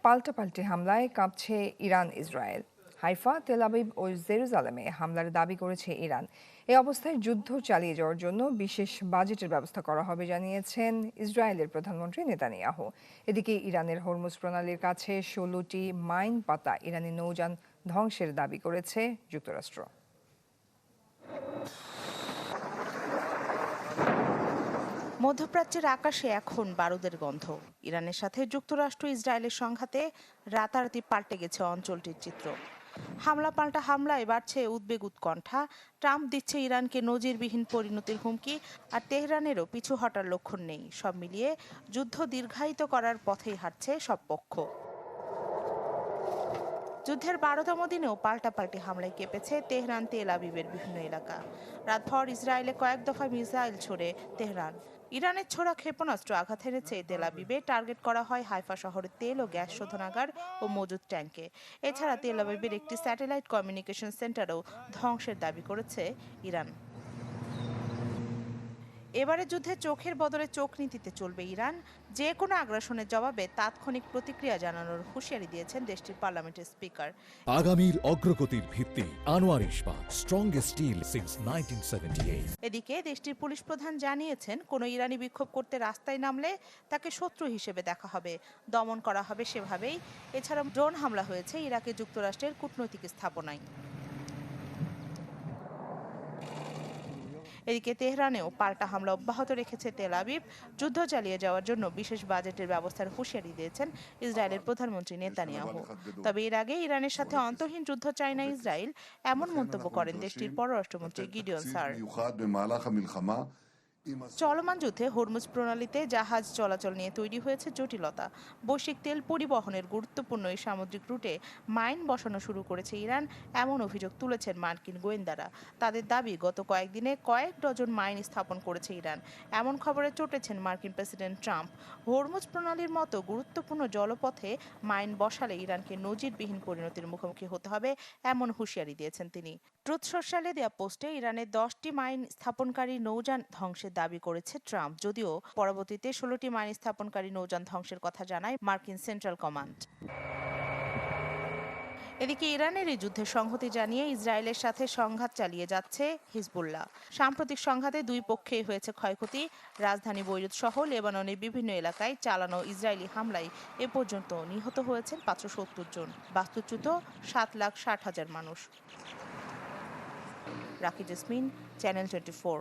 পাল্টাপাল্টি হামলায় কাঁপছে Iran Israel. Haifa, Tel Aviv ও জেরুজালেমে হামলার দাবি করেছে ইরান। এই অবস্থায় যুদ্ধ চালিয়ে যাওয়ার জন্য বিশেষ বাজেটের ব্যবস্থা করা হবে জানিয়েছেন ইসরায়েলের প্রধানমন্ত্রী নেতানিয়াহু। এদিকে ইরানের হরমুজ প্রণালীর কাছে ১৬টি মাইন পাতা ইরানি নৌযান ধ্বংসের দাবি করেছে যুক্তরাষ্ট্র। মধ্যপ্রাচ্যের আকাশে এখন বারুদের গন্ধ। ইরানের সাথে যুক্তরাষ্ট্র ইসরায়েলের সংঘাতে রাতারাতি পাল্টে গেছে অঞ্চলটির চিত্র। হামলা পাল্টা হামলায় বাড়ছে উদ্বেগ উৎকণ্ঠা। ট্রাম্প দিচ্ছে ইরানকে নজিরবিহীন পরিণতির হুমকি, আর তেহরানেরও পিছু হটার লক্ষণ নেই। সব মিলিয়ে যুদ্ধ দীর্ঘায়িত করার পথেই হাঁটছে সব পক্ষ। যুদ্ধের ১২তম দিনেও পাল্টাপাল্টি হামলায় কেঁপেছে তেহরান তেল আবিবের বিভিন্ন এলাকা। রাতভর ইসরায়েলে কয়েক দফা মিসাইল ছোড়ে তেহরান। ইরানের ছোড়া ক্ষেপণাস্ত্র আঘাত হেনেছে তেল আবিবে। টার্গেট করা হয় হাইফা শহরের তেল ও গ্যাস শোধনাগার ও মজুদ ট্যাঙ্কে। এছাড়া তেল আবিবের একটি স্যাটেলাইট কমিউনিকেশন সেন্টারও ধ্বংসের দাবি করেছে ইরান। এবারে যুদ্ধে চোখের বদলে চোখ নীতিতে চলবে ইরান। যে কোনো আগ্রাসনের জবাবে তাৎক্ষণিক প্রতিক্রিয়া জানানোর হুঁশিয়ারি দিয়েছেন দেশটির পার্লামেন্টের স্পিকার। আগামীর অগ্রগতির ভিত্তি আনোয়ার ইস্পাত, স্ট্রংগেস্ট স্টিল সিন্স 1978। এদিকে দেশটির পুলিশ প্রধান জানিয়েছেন, কোনো ইরানি বিক্ষোভ করতে রাস্তায় নামলে তাকে শত্রু হিসেবে দেখা হবে, দমন করা হবে সেভাবেই। এছাড়া ড্রোন হামলা হয়েছে ইরাকে যুক্তরাষ্ট্রের কূটনৈতিক স্থাপনায়। এদিকে তেহরানেও পাল্টা হামলা অব্যাহত রেখেছে তেল আবিব। যুদ্ধ চালিয়ে যাওয়ার জন্য বিশেষ বাজেটের ব্যবস্থার হুঁশিয়ারি দিয়েছেন ইসরায়েলের প্রধানমন্ত্রী নেতানিয়াহু। তবে এর আগে ইরানের সাথে অন্তহীন যুদ্ধ চায় না ইসরায়েল, এমন মন্তব্য করেন দেশটির পররাষ্ট্রমন্ত্রী গিডিয়ন সার। চলমান যুদ্ধে হরমুজ প্রণালীতে জাহাজ চলাচল নিয়ে তৈরি হয়েছে জটিলতা। বৈশ্বিক তেল পরিবহনের গুরুত্বপূর্ণ এই সামুদ্রিক রুটে মাইন বসানো শুরু করেছে ইরান, এমন অভিযোগ তুলেছেন মার্কিন গোয়েন্দারা। তাদের দাবি, গত কয়েকদিনে কয়েক ডজন মাইন স্থাপন করেছে ইরান। এমন খবরে চটেছেন মার্কিন প্রেসিডেন্ট ট্রাম্প। হরমুজ প্রণালীর মতো গুরুত্বপূর্ণ জলপথে মাইন বসালে ইরানকে নজিরবিহীন পরিণতির মুখোমুখি হতে হবে, এমন হুঁশিয়ারি দিয়েছেন তিনি। ট্রুথ সোশ্যালে দেয়া পোস্টে ইরানের 10টি মাইন স্থাপনকারী নৌযান ধ্বংসের দাবি করেছে ট্রাম্প, যদিও পরবর্তীতে 16টি মাইন স্থাপনকারী নৌযান ধ্বংসের কথা জানায় মার্কিন সেন্ট্রাল কমান্ড। এদিকে ইরানের এই যুদ্ধের সংহতি জানিয়ে ইসরায়েলের সাথে সংঘাত চালিয়ে যাচ্ছে হিজবুল্লাহ। সাম্প্রতিক সংঘাতে দুই পক্ষেই হয়েছে ক্ষয়ক্ষতি। রাজধানী বৈরুত সহ লেবাননের বিভিন্ন এলাকায় চালানো ইসরায়েলি হামলায় এ পর্যন্ত নিহত হয়েছেন 570 জন, বাস্তুচ্যুত 7,60,000 মানুষ। রাখি জেসমিন, চ্যানেল 24।